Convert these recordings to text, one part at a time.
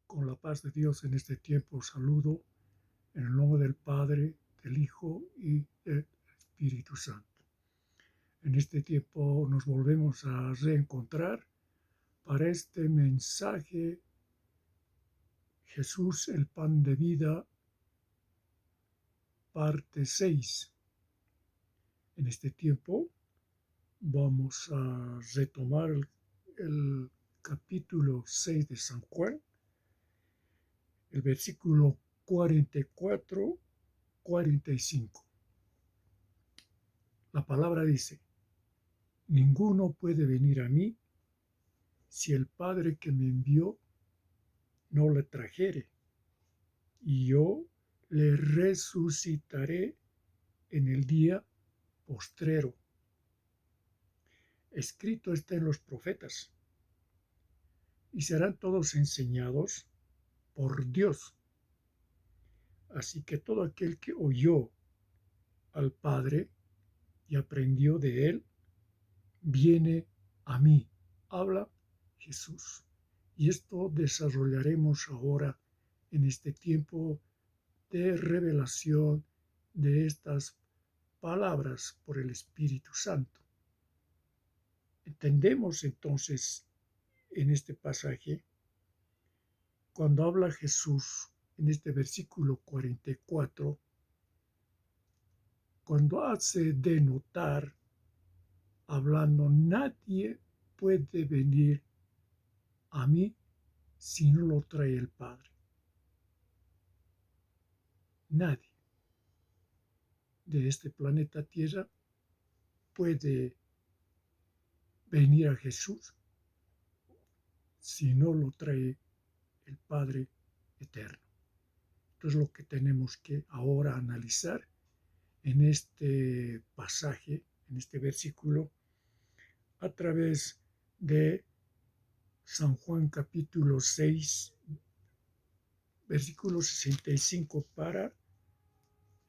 Con la paz de Dios en este tiempo saludo en el nombre del Padre, del Hijo y del Espíritu Santo. En este tiempo nos volvemos a reencontrar para este mensaje: Jesús, el pan de vida, parte 6. En este tiempo vamos a retomar el capítulo 6 de San Juan, el versículo 44-45. La palabra dice: ninguno puede venir a mí si el Padre que me envió no le trajere, y yo le resucitaré en el día postrero. Escrito está en los profetas, y serán todos enseñados por Dios. Así que todo aquel que oyó al Padre y aprendió de él, viene a mí. Habla Jesús. Y esto desarrollaremos ahora en este tiempo de revelación de estas palabras por el Espíritu Santo. Entendemos entonces en este pasaje, cuando habla Jesús en este versículo 44, cuando hace de notar, hablando: nadie puede venir a mí si no lo trae el Padre. Nadie de este planeta Tierra puede venir a Jesús si no lo trae el Padre eterno. Esto es lo que tenemos que ahora analizar en este pasaje, en este versículo, a través de San Juan capítulo 6, versículo 65, para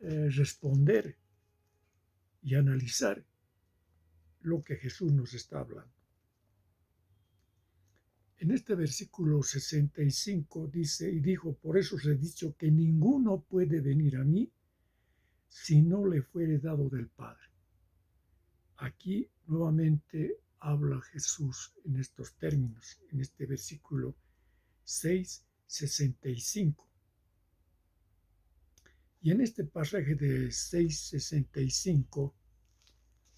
responder y analizar lo que Jesús nos está hablando. En este versículo 65 dice: y dijo, por eso os he dicho que ninguno puede venir a mí si no le fuere dado del Padre. Aquí nuevamente habla Jesús en estos términos, en este versículo 6:65. Y en este pasaje de 6:65,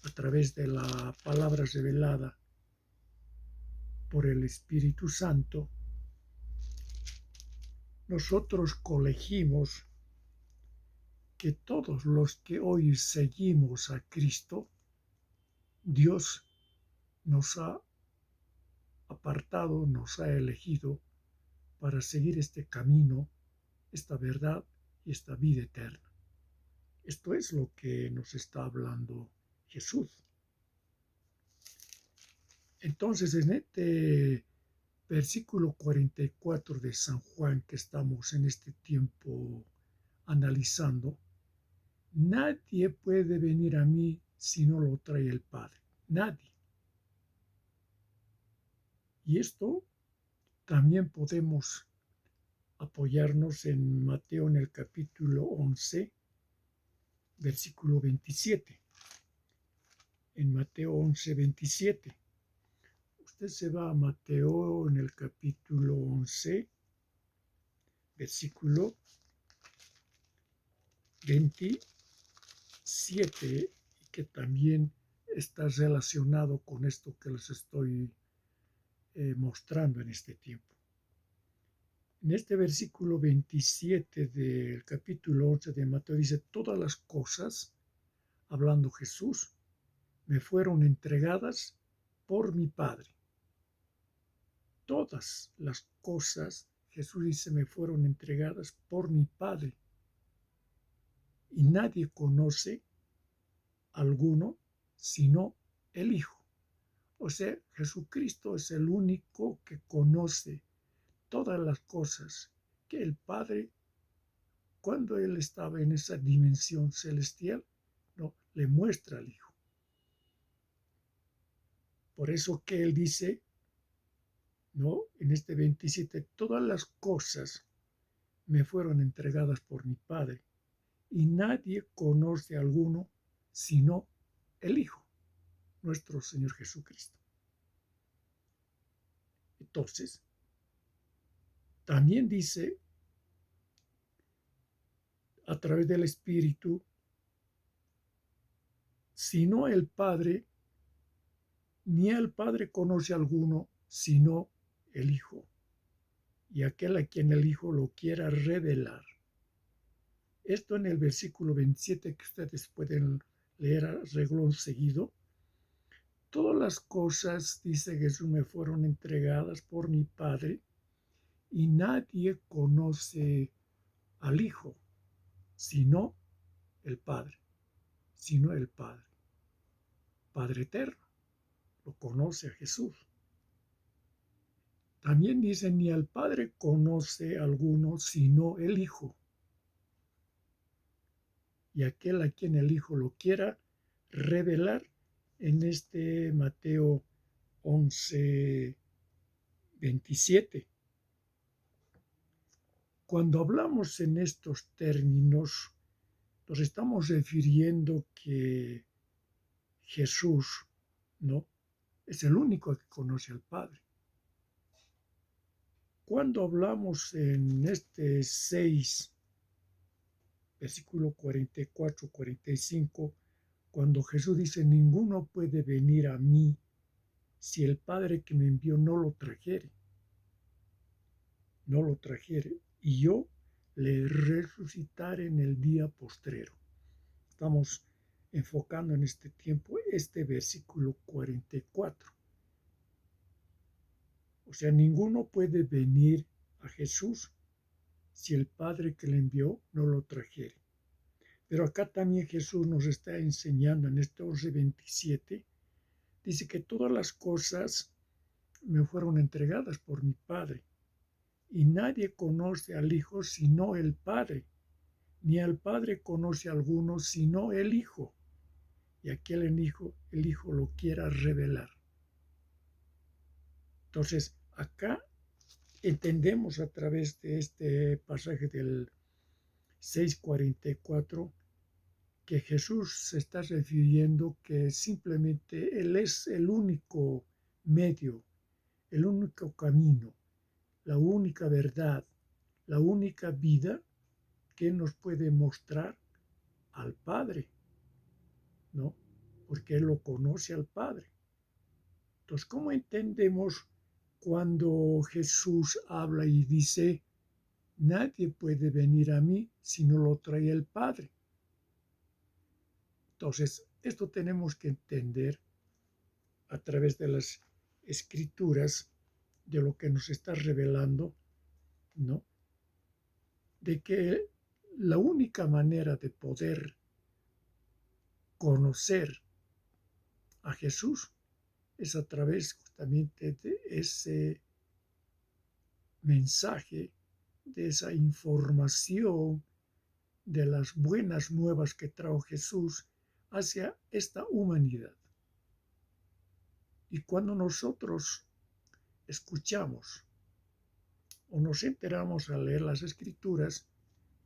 a través de la palabra revelada por el Espíritu Santo, nosotros colegimos que todos los que hoy seguimos a Cristo, Dios nos ha apartado, nos ha elegido para seguir este camino, esta verdad y esta vida eterna. Esto es lo que nos está hablando Jesús. Entonces, en este versículo 44 de San Juan que estamos en este tiempo analizando, nadie puede venir a mí si no lo trae el Padre. Nadie. Y esto también podemos apoyarnos en Mateo, en el capítulo 11, versículo 27. En Mateo 11, 27. Usted se va a Mateo en el capítulo 11, versículo 27, que también está relacionado con esto que les estoy mostrando en este tiempo. En este versículo 27 del capítulo 11 de Mateo dice: todas las cosas, hablando Jesús, me fueron entregadas por mi Padre. Todas las cosas, Jesús dice, me fueron entregadas por mi Padre. Y nadie conoce alguno sino el Hijo. O sea, Jesucristo es el único que conoce todas las cosas que el Padre, cuando Él estaba en esa dimensión celestial, no le muestra al Hijo. Por eso que Él dice: ¿no? En este 27, todas las cosas me fueron entregadas por mi Padre, y nadie conoce a alguno sino el Hijo, nuestro Señor Jesucristo. Entonces, también dice a través del Espíritu, sino el Padre, ni el Padre conoce a alguno sino el Hijo, y aquel a quien el Hijo lo quiera revelar. Esto en el versículo 27 que ustedes pueden leer a reglón seguido. Todas las cosas, dice Jesús, me fueron entregadas por mi Padre, y nadie conoce al Hijo sino el Padre, sino el Padre. Padre eterno, lo conoce a Jesús. También dice, ni al Padre conoce alguno sino el Hijo, y aquel a quien el Hijo lo quiera revelar, en este Mateo 11:27. Cuando hablamos en estos términos, nos estamos refiriendo que Jesús, ¿no?, es el único que conoce al Padre. Cuando hablamos en este 6, versículo 44-45, cuando Jesús dice, ninguno puede venir a mí si el Padre que me envió no lo trajere, y yo le resucitaré en el día postrero. Estamos enfocando en este tiempo este versículo 44. O sea, ninguno puede venir a Jesús si el Padre que le envió no lo trajere. Pero acá también Jesús nos está enseñando en este 11:27, dice que todas las cosas me fueron entregadas por mi Padre, y nadie conoce al Hijo sino el Padre, ni al Padre conoce a alguno sino el Hijo, y aquel el Hijo lo quiera revelar. Entonces, acá entendemos a través de este pasaje del 6:44 que Jesús se está refiriendo que simplemente Él es el único medio, el único camino, la única verdad, la única vida que nos puede mostrar al Padre, ¿no? Porque Él lo conoce al Padre. Entonces, ¿cómo entendemos cuando Jesús habla y dice, nadie puede venir a mí si no lo trae el Padre? Entonces, esto tenemos que entender a través de las escrituras, de lo que nos está revelando, ¿no? De que la única manera de poder conocer a Jesús es a través justamente de ese mensaje, de esa información, de las buenas nuevas que trajo Jesús hacia esta humanidad. Y cuando nosotros escuchamos o nos enteramos al leer las escrituras,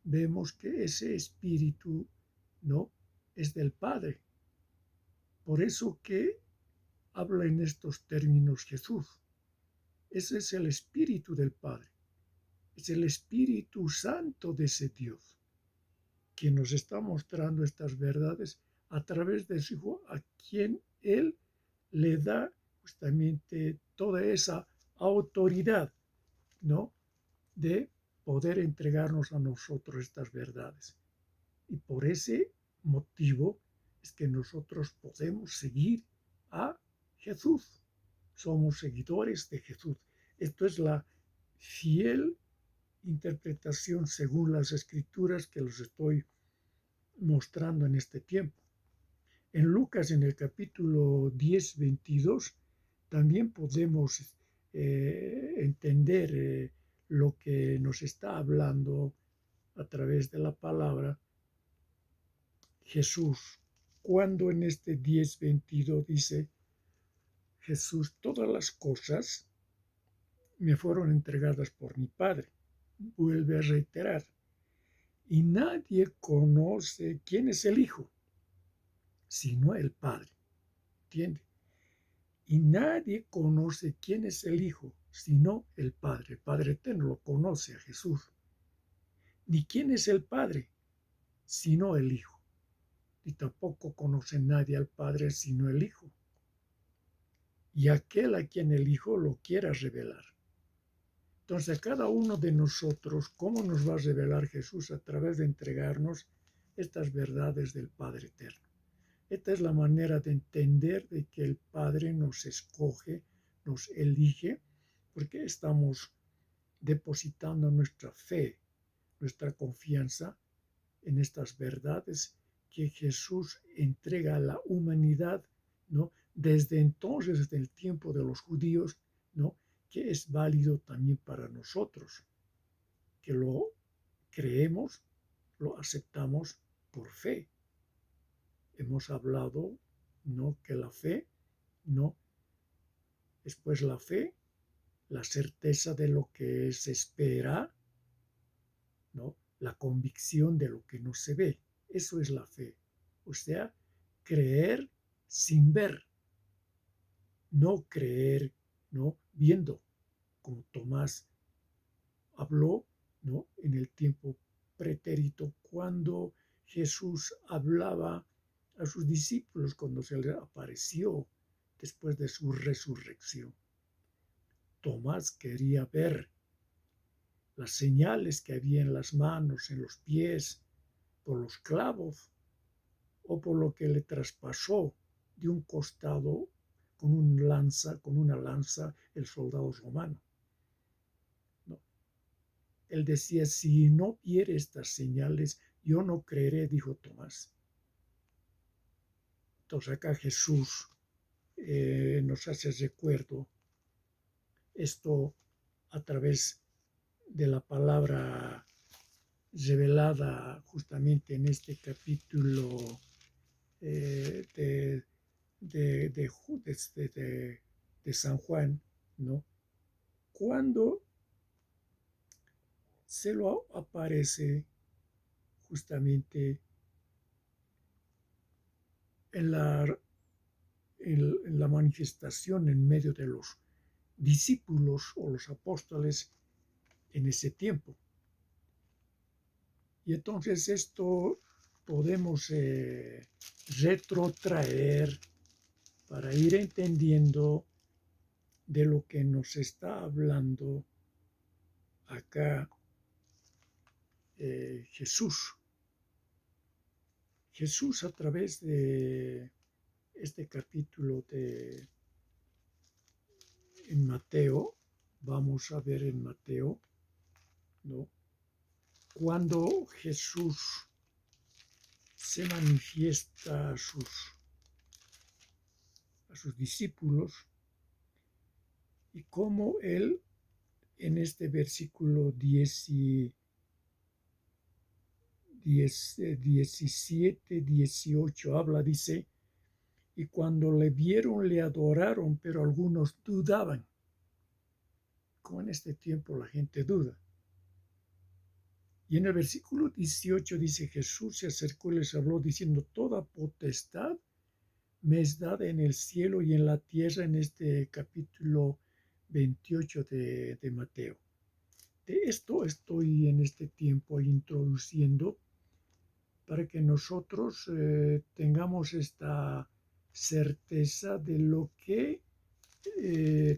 vemos que ese espíritu, ¿no?, es del Padre. Por eso que habla en estos términos Jesús. Ese es el espíritu del Padre. Es el Espíritu Santo de ese Dios, quien nos está mostrando estas verdades a través de su Hijo, a quien Él le da justamente toda esa autoridad, ¿no?, de poder entregarnos a nosotros estas verdades. Y por ese motivo es que nosotros podemos seguir a Jesús. Somos seguidores de Jesús. Esto es la fiel interpretación según las escrituras que los estoy mostrando en este tiempo. En Lucas, en el capítulo 10:22, también podemos entender lo que nos está hablando a través de la palabra Jesús, cuando en este 10:22 dice Jesús, todas las cosas me fueron entregadas por mi Padre. Vuelve a reiterar. Y nadie conoce quién es el Hijo, sino el Padre. ¿Entiende? Y nadie conoce quién es el Hijo, sino el Padre. El Padre eterno lo conoce a Jesús. Ni quién es el Padre, sino el Hijo. Y tampoco conoce nadie al Padre, sino el Hijo. Y aquel a quien el Hijo lo quiera revelar. Entonces, a cada uno de nosotros, ¿cómo nos va a revelar Jesús? A través de entregarnos estas verdades del Padre eterno. Esta es la manera de entender de que el Padre nos escoge, nos elige, porque estamos depositando nuestra fe, nuestra confianza en estas verdades que Jesús entrega a la humanidad, ¿no? Desde entonces, desde el tiempo de los judíos, ¿no? Que es válido también para nosotros, que lo creemos, lo aceptamos por fe. Hemos hablado, ¿no? Que la fe, ¿no? Después la fe, la certeza de lo que se espera, ¿no? La convicción de lo que no se ve. Eso es la fe. O sea, creer sin ver, no creer, ¿no? Viendo, como Tomás habló, ¿no? En el tiempo pretérito, cuando Jesús hablaba a sus discípulos, cuando se les apareció después de su resurrección. Tomás quería ver las señales que había en las manos, en los pies, por los clavos, o por lo que le traspasó de un costado con una lanza el soldado romano. No. Él decía, si no viere estas señales, yo no creeré, dijo Tomás. Entonces acá Jesús nos hace recuerdo esto a través de la palabra revelada justamente en este capítulo de San Juan, ¿no? Cuando se lo aparece justamente en la manifestación en medio de los discípulos o los apóstoles en ese tiempo. Y entonces esto podemos retrotraer para ir entendiendo de lo que nos está hablando acá Jesús. Jesús a través de este capítulo en Mateo, vamos a ver en Mateo, ¿no? Cuando Jesús se manifiesta a sus discípulos y cómo él en este versículo 17, 18 habla, dice, y cuando le vieron le adoraron, pero algunos dudaban. Como en este tiempo la gente duda. Y en el versículo 18 dice, Jesús se acercó y les habló diciendo, toda potestad me es dada en el cielo y en la tierra, en este capítulo 28 de Mateo. De esto estoy en este tiempo introduciendo para que nosotros tengamos esta certeza de lo que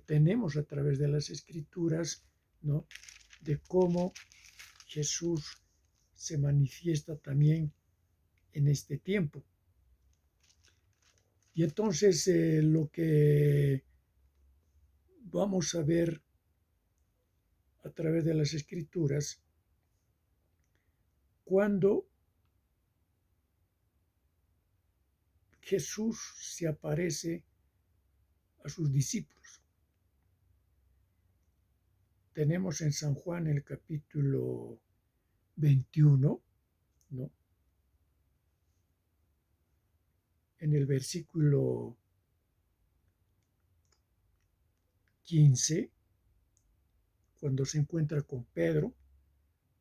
tenemos a través de las escrituras, ¿no? De cómo Jesús se manifiesta también en este tiempo. Y entonces lo que vamos a ver a través de las escrituras, cuando Jesús se aparece a sus discípulos. Tenemos en San Juan el capítulo 21, ¿no? En el versículo 15, cuando se encuentra con Pedro,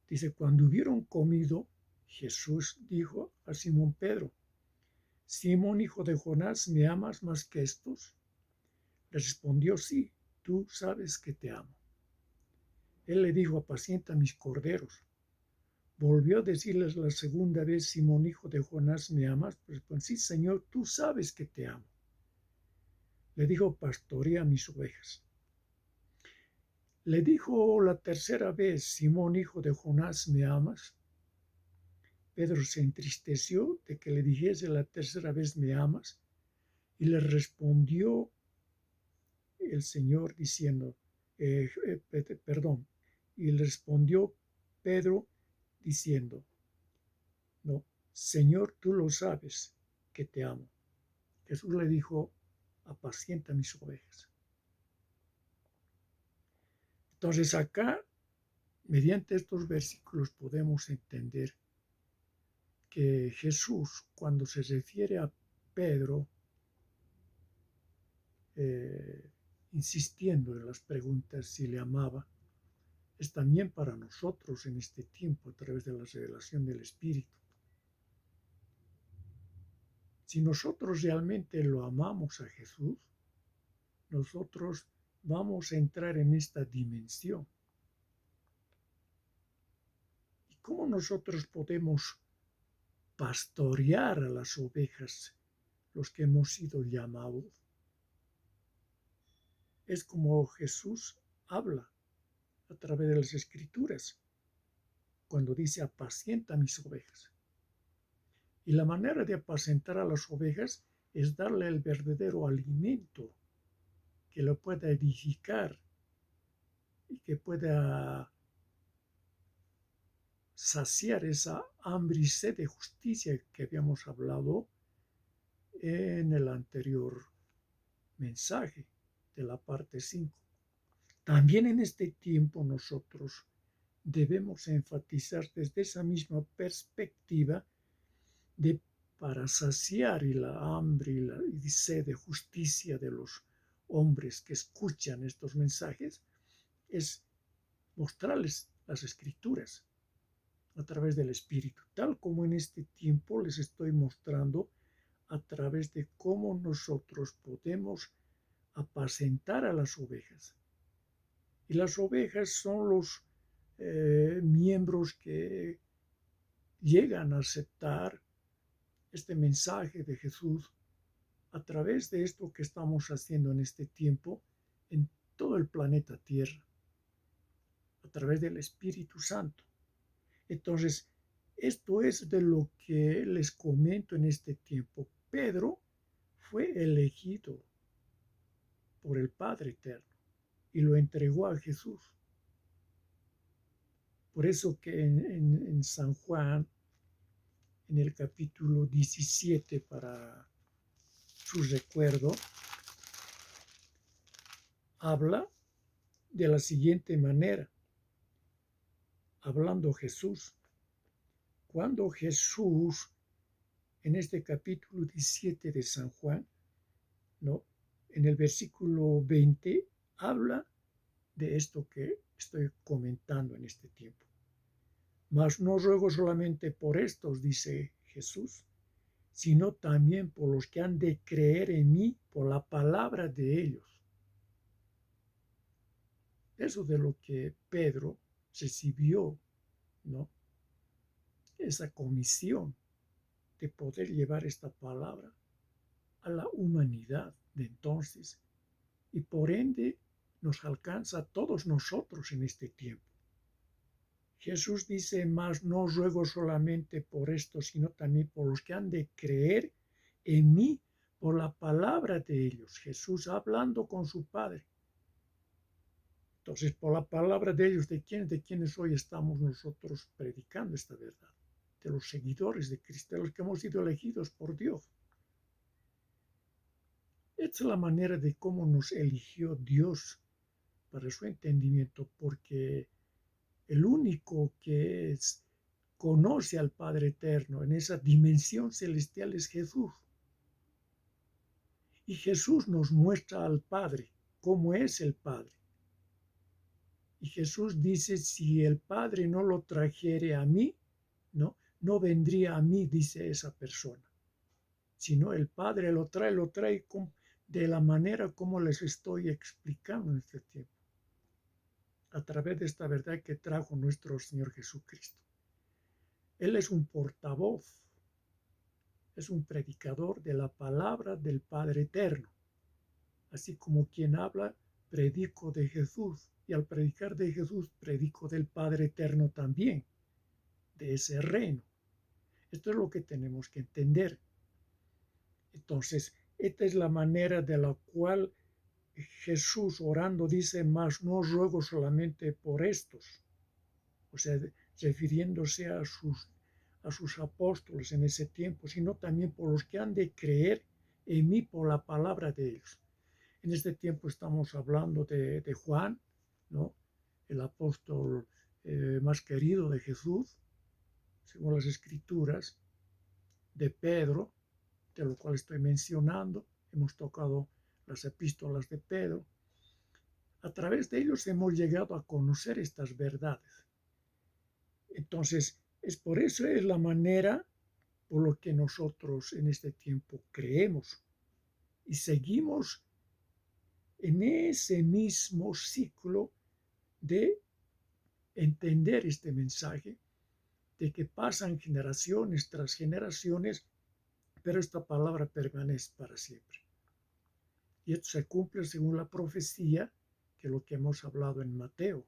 dice, cuando hubieron comido, Jesús dijo a Simón Pedro, Simón, hijo de Jonás, ¿me amas más que estos? Le respondió, sí, tú sabes que te amo. Él le dijo, apacienta mis corderos. Volvió a decirles la segunda vez, Simón, hijo de Jonás, ¿me amas? Respondió, sí, Señor, tú sabes que te amo. Le dijo, pastorea mis ovejas. Le dijo la tercera vez, Simón, hijo de Jonás, ¿me amas? Pedro se entristeció de que le dijese la tercera vez, ¿me amas? Y le respondió el Señor diciendo, perdón, y le respondió Pedro diciendo, no, Señor, tú lo sabes que te amo. Jesús le dijo, apacienta mis ovejas. Entonces acá, mediante estos versículos podemos entender que Jesús, cuando se refiere a Pedro, insistiendo en las preguntas si le amaba, es también para nosotros en este tiempo a través de la revelación del Espíritu. Si nosotros realmente lo amamos a Jesús, nosotros vamos a entrar en esta dimensión. ¿Y cómo nosotros podemos pastorear a las ovejas, los que hemos sido llamados? Es como Jesús habla a través de las Escrituras, cuando dice apacienta mis ovejas. Y la manera de apacentar a las ovejas es darle el verdadero alimento que lo pueda edificar y que pueda saciar esa hambre y sed de justicia que habíamos hablado en el anterior mensaje de la parte 5. También en este tiempo nosotros debemos enfatizar desde esa misma perspectiva de para saciar la hambre y sed de justicia de los hombres que escuchan estos mensajes, es mostrarles las Escrituras a través del Espíritu, tal como en este tiempo les estoy mostrando a través de cómo nosotros podemos apacentar a las ovejas. Y las ovejas son los miembros que llegan a aceptar este mensaje de Jesús a través de esto que estamos haciendo en este tiempo en todo el planeta Tierra, a través del Espíritu Santo. Entonces, esto es de lo que les comento en este tiempo. Pedro fue elegido por el Padre Eterno y lo entregó a Jesús. Por eso que en San Juan, en el capítulo 17, para su recuerdo, habla de la siguiente manera, hablando Jesús. Cuando Jesús, en este capítulo 17 de San Juan, ¿no?, en el versículo 20, habla de esto que estoy comentando en este tiempo. Mas no ruego solamente por estos, dice Jesús, sino también por los que han de creer en mí por la palabra de ellos. Eso de lo que Pedro recibió, ¿no?, esa comisión de poder llevar esta palabra a la humanidad de entonces y por ende nos alcanza a todos nosotros en este tiempo. Jesús dice, mas no ruego solamente por esto, sino también por los que han de creer en mí por la palabra de ellos. Jesús hablando con su Padre. Entonces, por la palabra de ellos, ¿de quienes hoy estamos nosotros predicando esta verdad? De los seguidores de Cristo, de los que hemos sido elegidos por Dios. Esta es la manera de cómo nos eligió Dios para su entendimiento, porque el único que conoce al Padre Eterno en esa dimensión celestial es Jesús. Y Jesús nos muestra al Padre, cómo es el Padre. Y Jesús dice, si el Padre no lo trajere a mí, no vendría a mí, dice esa persona. Sino el Padre lo trae de la manera como les estoy explicando en este tiempo, a través de esta verdad que trajo nuestro Señor Jesucristo. Él es un portavoz, es un predicador de la palabra del Padre Eterno. Así como quien habla, predico de Jesús, y al predicar de Jesús, predico del Padre Eterno también, de ese reino. Esto es lo que tenemos que entender. Entonces, esta es la manera de la cual Jesús orando dice, mas no ruego solamente por estos, o sea, refiriéndose a sus apóstoles en ese tiempo, sino también por los que han de creer en mí por la palabra de ellos. En este tiempo estamos hablando de Juan, ¿no? El apóstol más querido de Jesús, según las Escrituras, de Pedro, de lo cual estoy mencionando. Hemos tocado las epístolas de Pedro. A través de ellos hemos llegado a conocer estas verdades. Entonces, por eso es la manera por lo que nosotros en este tiempo creemos y seguimos en ese mismo ciclo de entender este mensaje, de que pasan generaciones tras generaciones, pero esta palabra permanece para siempre. Y esto se cumple según la profecía, que es lo que hemos hablado en Mateo,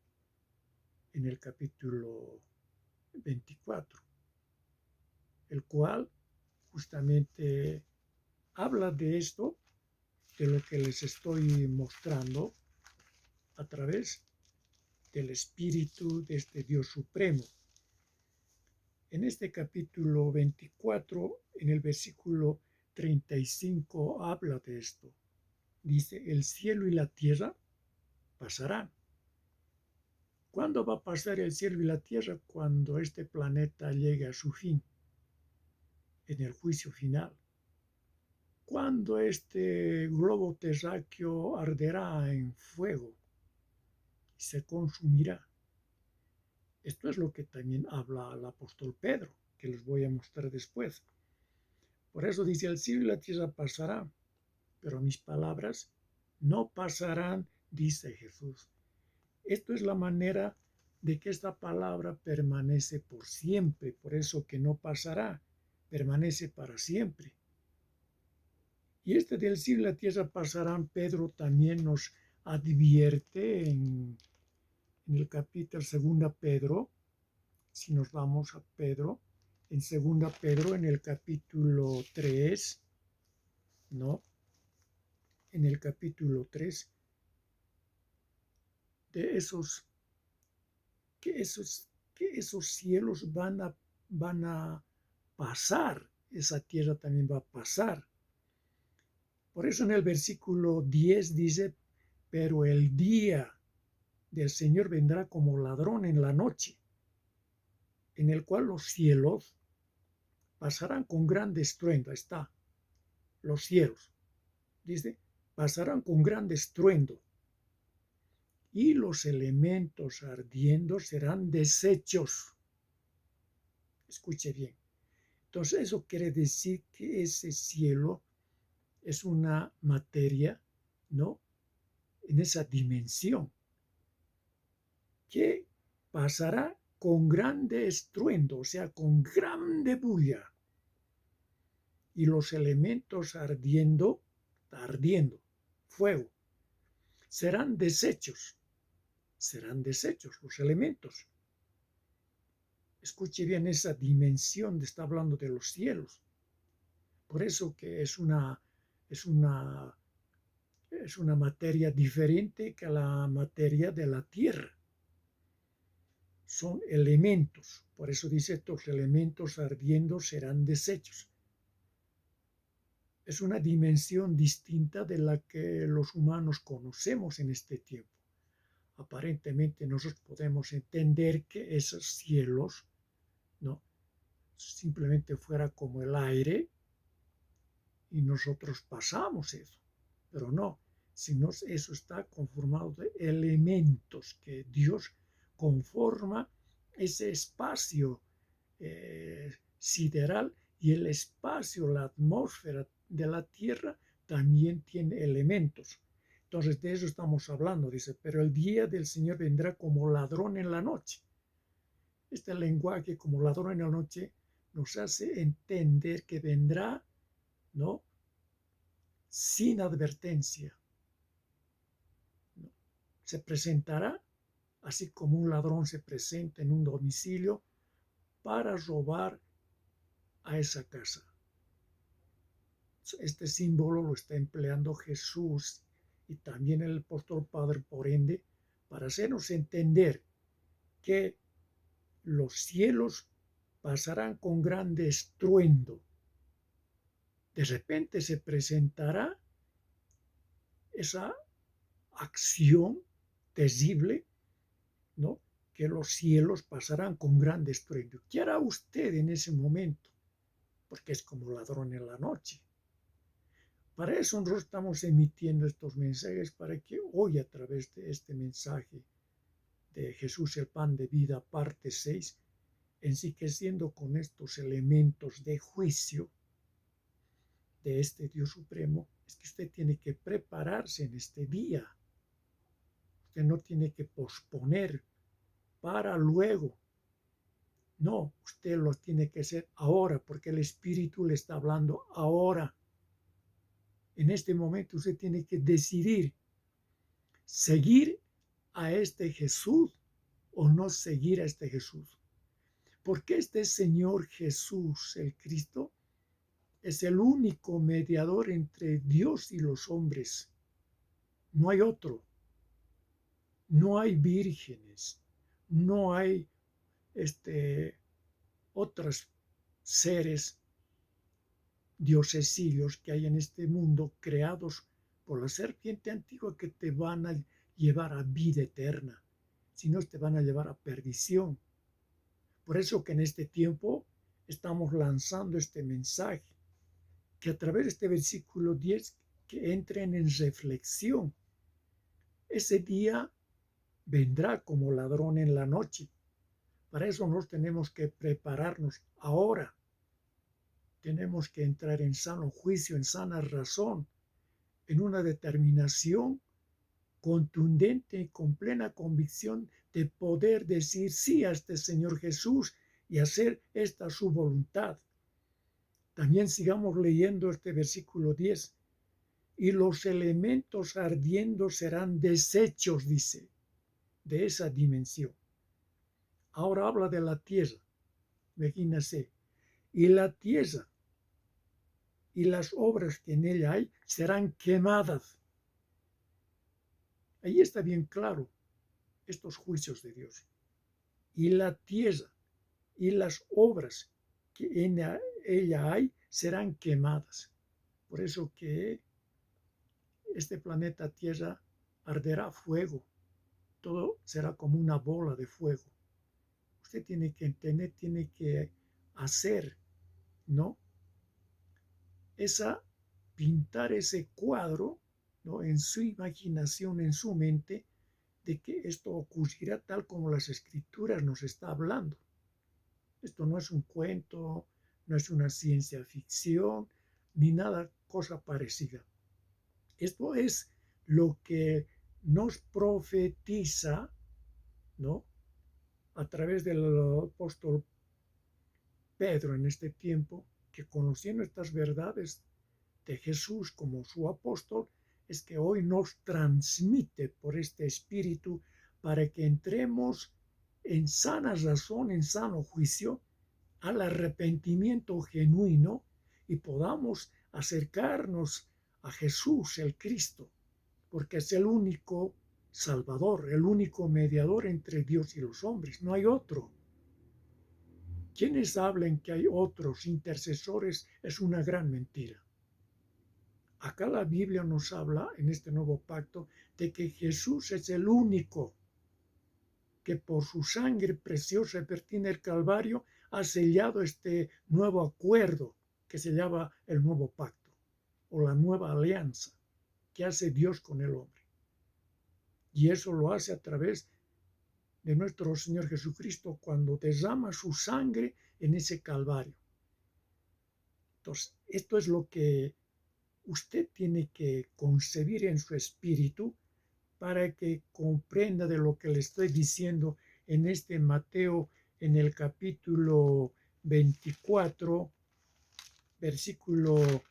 en el capítulo 24, el cual justamente habla de esto, de lo que les estoy mostrando a través del Espíritu de este Dios Supremo. En este capítulo 24, en el versículo 35, habla de esto. Dice, el cielo y la tierra pasarán. ¿Cuándo va a pasar el cielo y la tierra? Cuando este planeta llegue a su fin, en el juicio final. Cuando este globo terráqueo arderá en fuego y se consumirá. Esto es lo que también habla el apóstol Pedro, que les voy a mostrar después. Por eso dice, el cielo y la tierra pasarán, pero mis palabras no pasarán, dice Jesús. Esto es la manera de que esta palabra permanece por siempre, por eso que no pasará, permanece para siempre. Y este del cielo y la tierra pasarán, Pedro también nos advierte en el capítulo 2 Pedro, si nos vamos a Pedro, en 2 Pedro, en el capítulo 3, ¿no? En el capítulo 3, de que esos cielos van a pasar, esa tierra también va a pasar. Por eso en el versículo 10 dice, pero el día del Señor vendrá como ladrón en la noche, en el cual los cielos pasarán con gran estruendo. Ahí está, los cielos, dice, pasarán con gran estruendo, y los elementos ardiendo serán deshechos. Escuche bien. Entonces eso quiere decir que ese cielo es una materia, ¿no? En esa dimensión, que pasará con grande estruendo, o sea, con grande bulla. Y los elementos ardiendo, fuego, serán deshechos los elementos. Escuche bien esa dimensión de está hablando de los cielos. Por eso que es una materia diferente que la materia de la tierra. Son elementos. Por eso dice, estos elementos ardiendo serán deshechos. Es una dimensión distinta de la que los humanos conocemos en este tiempo. Aparentemente nosotros podemos entender que esos cielos, ¿no?, simplemente fuera como el aire y nosotros pasamos eso. Pero no, sino eso está conformado de elementos que Dios conforma ese espacio sideral, y el espacio, la atmósfera de la Tierra también tiene elementos. Entonces de eso estamos hablando, dice, pero el día del Señor vendrá como ladrón en la noche. Este lenguaje como ladrón en la noche nos hace entender que vendrá, ¿no?, sin advertencia, ¿no? Se presentará así como un ladrón se presenta en un domicilio para robar a esa casa. Este símbolo lo está empleando Jesús y también el apóstol Padre, por ende, para hacernos entender que los cielos pasarán con grande estruendo. De repente se presentará esa acción terrible, ¿no?, que los cielos pasarán con grande estruendo. ¿Qué hará usted en ese momento? Porque es como ladrón en la noche. Para eso nosotros estamos emitiendo estos mensajes, para que hoy, a través de este mensaje de Jesús el pan de vida, parte 6, enriqueciendo con estos elementos de juicio de este Dios supremo, es que usted tiene que prepararse en este día. Usted no tiene que posponer para luego. No, usted lo tiene que hacer ahora, porque el Espíritu le está hablando ahora. En este momento usted tiene que decidir seguir a este Jesús o no seguir a este Jesús. Porque este Señor Jesús, el Cristo, es el único mediador entre Dios y los hombres. No hay otro. No hay vírgenes. No hay otros seres diosesillos que hay en este mundo, creados por la serpiente antigua, que te van a llevar a vida eterna, sino te van a llevar a perdición. Por eso que en este tiempo estamos lanzando este mensaje, que a través de este versículo 10, que entren en reflexión. Ese día vendrá como ladrón en la noche. Para eso nos tenemos que prepararnos ahora. Tenemos que entrar en sano juicio, en sana razón, en una determinación contundente y con plena convicción de poder decir sí a este Señor Jesús y hacer esta su voluntad. También sigamos leyendo este versículo 10. Y los elementos ardiendo serán desechos, dice, de esa dimensión. Ahora habla de la tierra. Imagínense. Y la tierra y las obras que en ella hay serán quemadas. Ahí está bien claro estos juicios de Dios. Y la tierra y las obras que en ella hay serán quemadas. Por eso que este planeta Tierra arderá fuego. Todo será como una bola de fuego. Usted tiene que entender, tiene que hacer, ¿no?, pintar ese cuadro, ¿no?, en su imaginación, en su mente, de que esto ocurrirá tal como las Escrituras nos está hablando. Esto no es un cuento, no es una ciencia ficción, ni nada cosa parecida. Esto es lo que nos profetiza, ¿no?, a través del apóstol Pedro en este tiempo, que conociendo estas verdades de Jesús como su apóstol, es que hoy nos transmite por este Espíritu, para que entremos en sana razón, en sano juicio, al arrepentimiento genuino, y podamos acercarnos a Jesús el Cristo, porque es el único Salvador, el único mediador entre Dios y los hombres. No hay otro. Quienes hablen que hay otros intercesores es una gran mentira. Acá la Biblia nos habla en este nuevo pacto de que Jesús es el único que por su sangre preciosa vertida en el Calvario ha sellado este nuevo acuerdo que se llama el nuevo pacto o la nueva alianza, que hace Dios con el hombre. Y eso lo hace a través de nuestro Señor Jesucristo cuando derrama su sangre en ese Calvario. Entonces, esto es lo que usted tiene que concebir en su espíritu para que comprenda de lo que le estoy diciendo en este Mateo, en el capítulo 24, versículo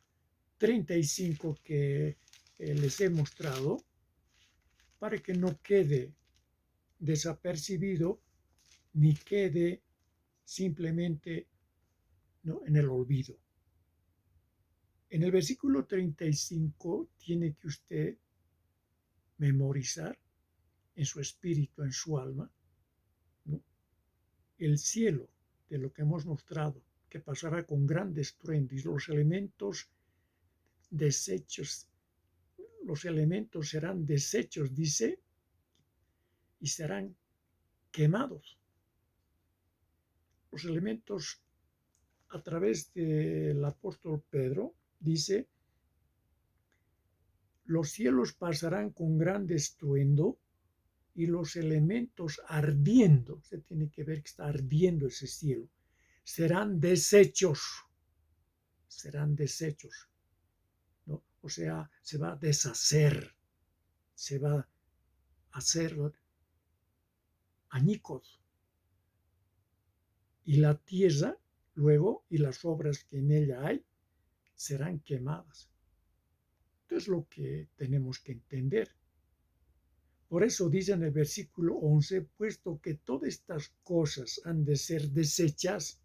35 que les he mostrado, para que no quede desapercibido ni quede simplemente, ¿no?, en el olvido. En el versículo 35 tiene que usted memorizar en su espíritu, en su alma, ¿no?, el cielo de lo que hemos mostrado, que pasará con gran estruendo y los elementos desechos, los elementos serán deshechos, dice, y serán quemados. Los elementos, a través del apóstol Pedro, dice, los cielos pasarán con gran estruendo y los elementos ardiendo, se tiene que ver que está ardiendo ese cielo, serán deshechos, ¿no? O sea, se va a deshacer, se va a hacer añicos. Y la tierra, luego, y las obras que en ella hay, serán quemadas. Esto es lo que tenemos que entender. Por eso dice en el versículo 11, puesto que todas estas cosas han de ser desechas,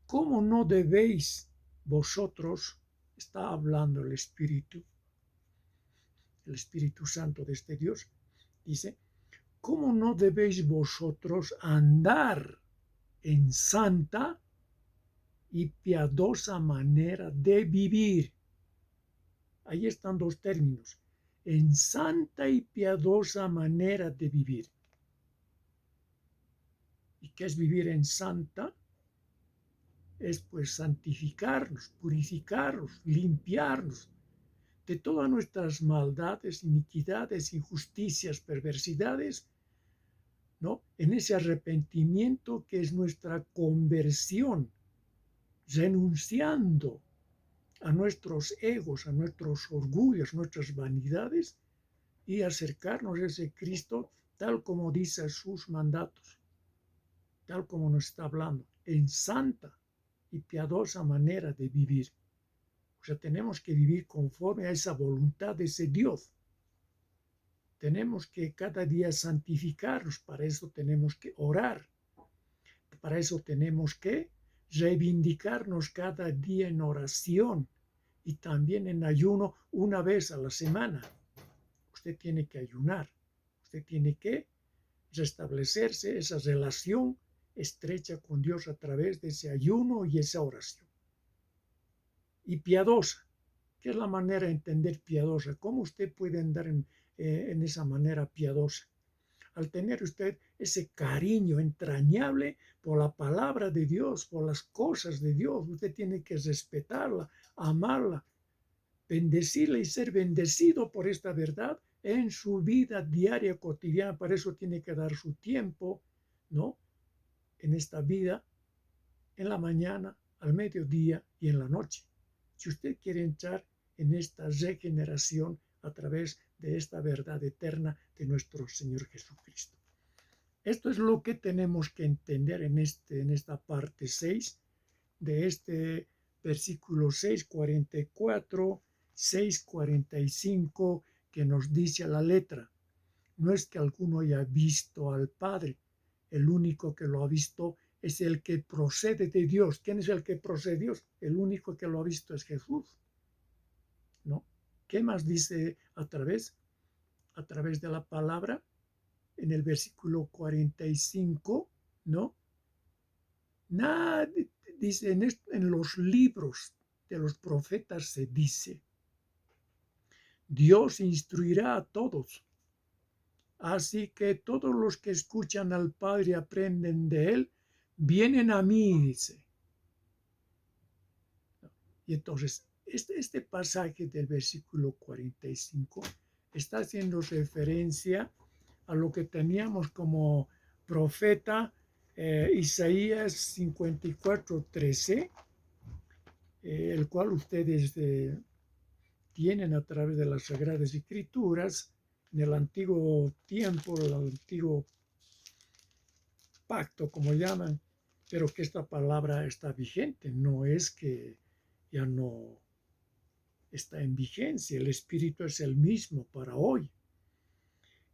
¿cómo no debéis vosotros, está hablando el Espíritu Santo de este Dios, dice, ¿cómo no debéis vosotros andar en santa y piadosa manera de vivir? Ahí están dos términos, en santa y piadosa manera de vivir. ¿Y qué es vivir en santa? Es pues santificarnos, purificarnos, limpiarnos de todas nuestras maldades, iniquidades, injusticias, perversidades, ¿no? En ese arrepentimiento que es nuestra conversión, renunciando a nuestros egos, a nuestros orgullos, nuestras vanidades y acercarnos a ese Cristo tal como dice sus mandatos, tal como nos está hablando, en santa y piadosa manera de vivir. O sea, tenemos que vivir conforme a esa voluntad de ese Dios. Tenemos que cada día santificarnos, para eso tenemos que orar, para eso tenemos que reivindicarnos cada día en oración y también en ayuno una vez a la semana. Usted tiene que ayunar, usted tiene que restablecerse esa relación estrecha con Dios a través de ese ayuno y esa oración. Y piadosa, ¿qué es la manera de entender piadosa? ¿Cómo usted puede andar en esa manera piadosa? Al tener usted ese cariño entrañable por la palabra de Dios, por las cosas de Dios, usted tiene que respetarla, amarla, bendecirla y ser bendecido por esta verdad en su vida diaria, cotidiana. Para eso tiene que dar su tiempo, ¿no?, en esta vida, en la mañana, al mediodía y en la noche. Si usted quiere entrar en esta regeneración a través de esta verdad eterna de nuestro Señor Jesucristo. Esto es lo que tenemos que entender en esta parte 6 de este versículo 6:44, 6:45, que nos dice a la letra, no es que alguno haya visto al Padre, el único que lo ha visto es el que procede de Dios. ¿Quién es el que procede de Dios? El único que lo ha visto es Jesús, ¿no? ¿Qué más dice a través de la palabra? En el versículo 45, ¿no? Nada, dice, en los libros de los profetas se dice, Dios instruirá a todos. Así que todos los que escuchan al Padre y aprenden de Él, vienen a mí, dice. Y entonces Este pasaje del versículo 45 está haciendo referencia a lo que teníamos como profeta Isaías 54:13, el cual ustedes tienen a través de las Sagradas Escrituras en el antiguo tiempo, el antiguo pacto, como llaman, pero que esta palabra está vigente, no es que ya no está en vigencia, el Espíritu es el mismo para hoy.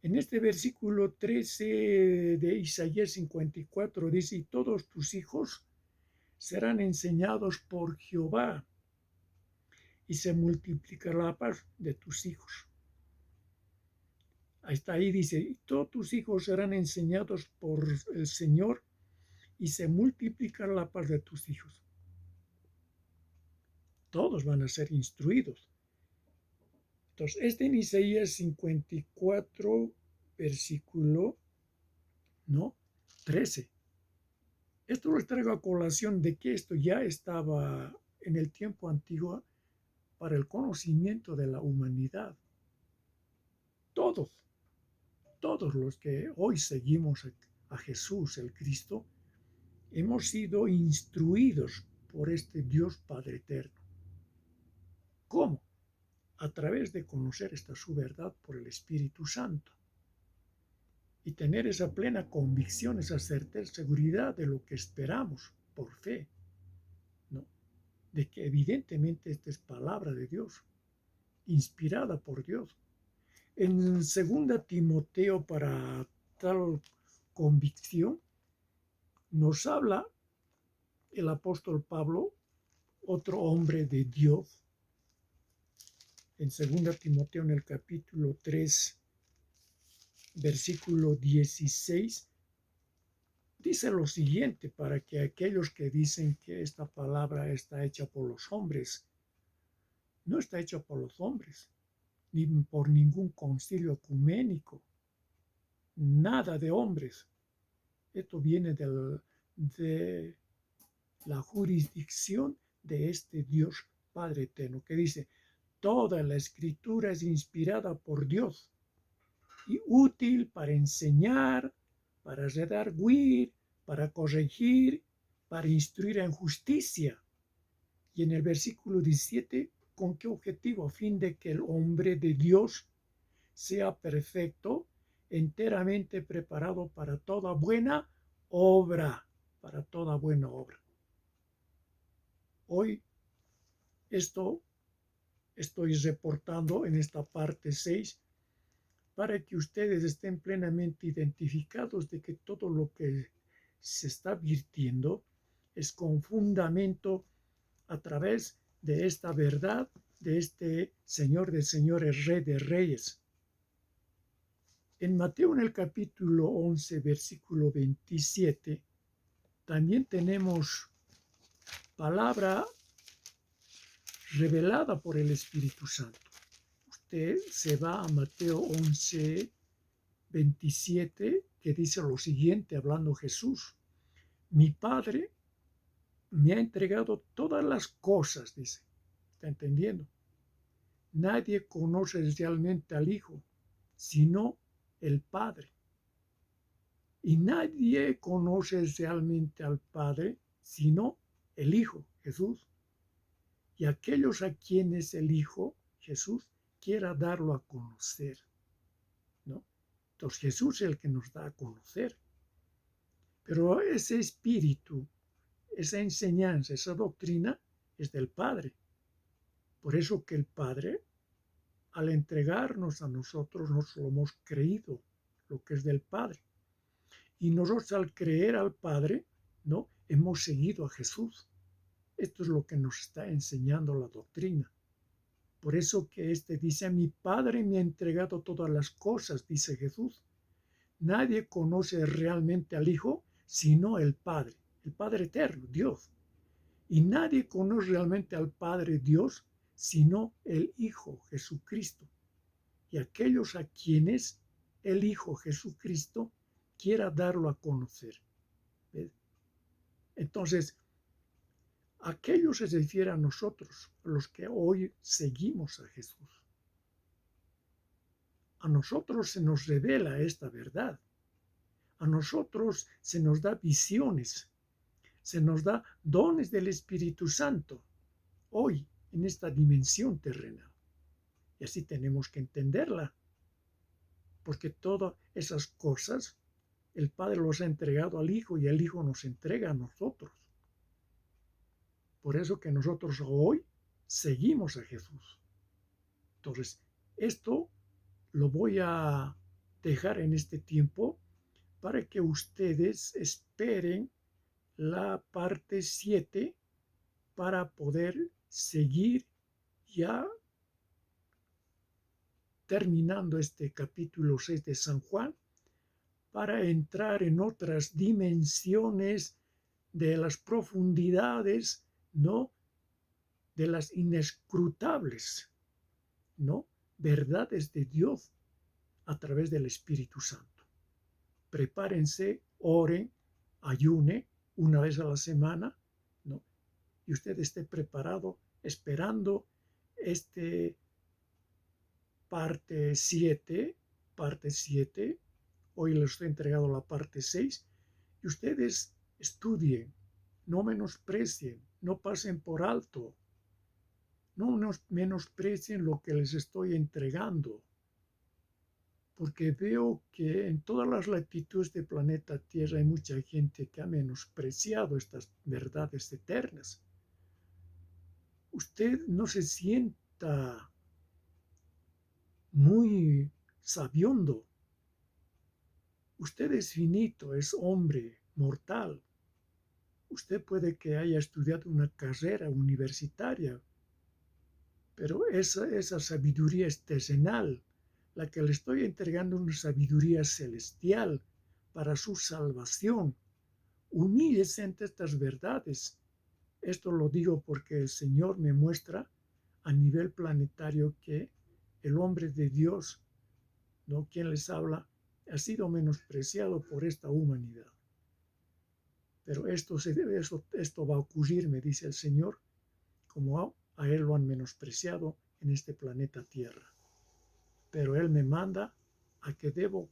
En este versículo 13 de Isaías 54 dice, y todos tus hijos serán enseñados por Jehová, y se multiplicará la paz de tus hijos. Hasta ahí dice, y todos tus hijos serán enseñados por el Señor, y se multiplicará la paz de tus hijos. Todos van a ser instruidos. Entonces, en Isaías 54, versículo 13. Esto lo traigo a colación de que esto ya estaba en el tiempo antiguo para el conocimiento de la humanidad. Todos los que hoy seguimos a Jesús, el Cristo, hemos sido instruidos por este Dios Padre Eterno. ¿Cómo? A través de conocer esta su verdad por el Espíritu Santo y tener esa plena convicción, esa certeza, seguridad de lo que esperamos por fe, ¿no? De que evidentemente esta es palabra de Dios, inspirada por Dios. En 2 Timoteo, para tal convicción, nos habla el apóstol Pablo, otro hombre de Dios, en 2 Timoteo en el capítulo 3, versículo 16, dice lo siguiente, para que aquellos que dicen que esta palabra está hecha por los hombres, no está hecha por los hombres, ni por ningún concilio ecuménico, nada de hombres. Esto viene de la jurisdicción de este Dios Padre Eterno, que dice, toda la escritura es inspirada por Dios y útil para enseñar, para redarguir, para corregir, para instruir en justicia. Y en el versículo 17, ¿con qué objetivo? A fin de que el hombre de Dios sea perfecto, enteramente preparado para toda buena obra, para toda buena obra. Hoy esto estoy reportando en esta parte 6 para que ustedes estén plenamente identificados de que todo lo que se está virtiendo es con fundamento a través de esta verdad, de este Señor de señores, Rey de reyes. En Mateo, en el capítulo 11, versículo 27, también tenemos palabra revelada por el Espíritu Santo. Usted se va a Mateo 11, 27, que dice lo siguiente, hablando Jesús. Mi Padre me ha entregado todas las cosas, dice. ¿Está entendiendo? Nadie conoce realmente al Hijo, sino el Padre. Y nadie conoce realmente al Padre, sino el Hijo, Jesús. Y aquellos a quienes el Hijo, Jesús, quiera darlo a conocer, ¿no? Entonces Jesús es el que nos da a conocer. Pero ese espíritu, esa enseñanza, esa doctrina es del Padre. Por eso que el Padre, al entregarnos a nosotros, nos lo hemos creído, lo que es del Padre. Y nosotros al creer al Padre, ¿no? Hemos seguido a Jesús. Esto es lo que nos está enseñando la doctrina. Por eso que dice, mi Padre me ha entregado todas las cosas, dice Jesús. Nadie conoce realmente al Hijo, sino el Padre eterno, Dios. Y nadie conoce realmente al Padre Dios, sino el Hijo Jesucristo. Y aquellos a quienes el Hijo Jesucristo quiera darlo a conocer. ¿Ves? Entonces, Aquello se refiere a nosotros, los que hoy seguimos a Jesús. A nosotros se nos revela esta verdad. A nosotros se nos da visiones, se nos da dones del Espíritu Santo hoy en esta dimensión terrenal. Y así tenemos que entenderla, porque todas esas cosas el Padre los ha entregado al Hijo y el Hijo nos entrega a nosotros. Por eso que nosotros hoy seguimos a Jesús. Entonces, esto lo voy a dejar en este tiempo para que ustedes esperen la parte 7 para poder seguir ya terminando este capítulo 6 de San Juan, para entrar en otras dimensiones de las profundidades, ¿no? De las inescrutables, ¿no? Verdades de Dios a través del Espíritu Santo. Prepárense, oren, ayune una vez a la semana, ¿no? Y usted esté preparado esperando este parte 7, hoy les estoy entregando la parte 6, y ustedes estudien, no menosprecien, no pasen por alto, no menosprecien lo que les estoy entregando, porque veo que en todas las latitudes del planeta Tierra hay mucha gente que ha menospreciado estas verdades eternas. Usted no se sienta muy sabiondo. Usted es finito, es hombre mortal. Usted puede que haya estudiado una carrera universitaria, pero esa sabiduría es terrenal. La que le estoy entregando es una sabiduría celestial para su salvación. Humíllese ante estas verdades. Esto lo digo porque el Señor me muestra a nivel planetario que el hombre de Dios, ¿no? Quien les habla, ha sido menospreciado por esta humanidad. Pero esto va a ocurrir, me dice el Señor, como a Él lo han menospreciado en este planeta Tierra. Pero Él me manda a que debo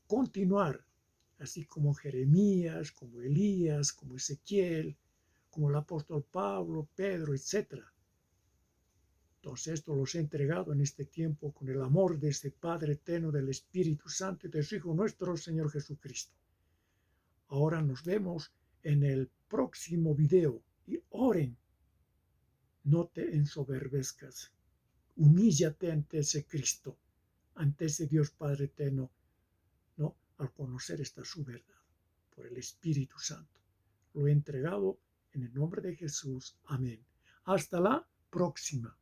continuar, así como Jeremías, como Elías, como Ezequiel, como el apóstol Pablo, Pedro, etc. Entonces esto los he entregado en este tiempo con el amor de ese Padre eterno, del Espíritu Santo y de su Hijo nuestro Señor Jesucristo. Ahora nos vemos en el próximo video y oren. No te ensoberbezcas. Humíllate ante ese Cristo, ante ese Dios Padre eterno, ¿no? Al conocer esta su verdad, por el Espíritu Santo. Lo he entregado en el nombre de Jesús. Amén. Hasta la próxima.